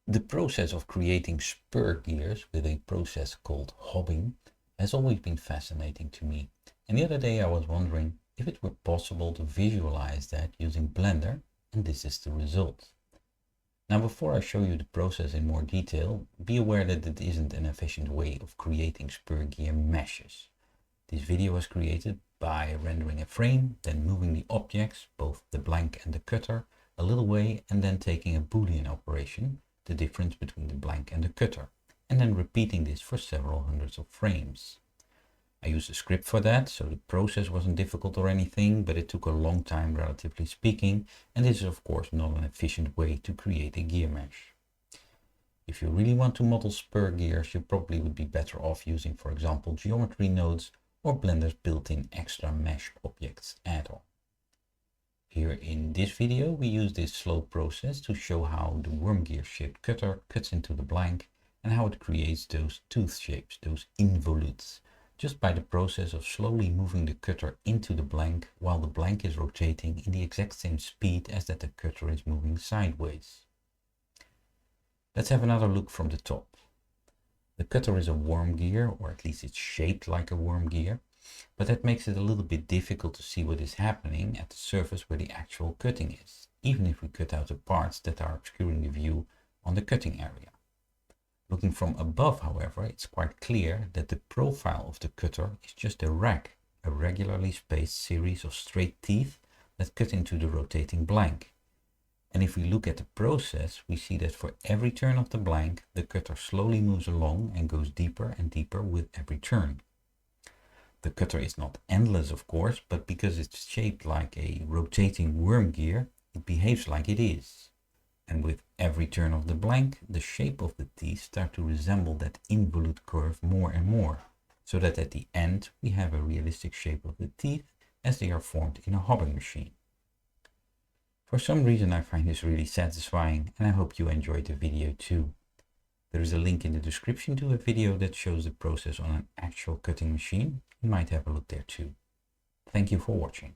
The process of creating spur gears with a process called hobbing has always been fascinating to me. And the other day I was wondering if it were possible to visualize that using Blender, and this is the result. Now before I show you the process in more detail, be aware that it isn't an efficient way of creating spur gear meshes. This video was created by rendering a frame, then moving the objects, both the blank and the cutter, a little way, and then taking a Boolean operation, the difference between the blank and the cutter, and then repeating this for several hundreds of frames. I used a script for that, so the process wasn't difficult or anything, but it took a long time relatively speaking, and this is of course not an efficient way to create a gear mesh. If you really want to model spur gears, you probably would be better off using, for example, geometry nodes or Blender's built-in extra mesh objects add-on. Here in this video we use this slow process to show how the worm gear shaped cutter cuts into the blank and how it creates those tooth shapes, those involutes, just by the process of slowly moving the cutter into the blank while the blank is rotating in the exact same speed as that the cutter is moving sideways. Let's have another look from the top. The cutter is a worm gear, or at least it's shaped like a worm gear, but that makes it a little bit difficult to see what is happening at the surface where the actual cutting is, even if we cut out the parts that are obscuring the view on the cutting area. Looking from above, however, it's quite clear that the profile of the cutter is just a rack, a regularly spaced series of straight teeth that cut into the rotating blank. And if we look at the process, we see that for every turn of the blank, the cutter slowly moves along and goes deeper and deeper with every turn. The cutter is not endless, of course, but because it's shaped like a rotating worm gear, it behaves like it is. And with every turn of the blank, the shape of the teeth start to resemble that involute curve more and more, so that at the end we have a realistic shape of the teeth as they are formed in a hobbing machine. For some reason I find this really satisfying, and I hope you enjoyed the video too. There is a link in the description to a video that shows the process on an actual cutting machine. You might have a look there too. Thank you for watching.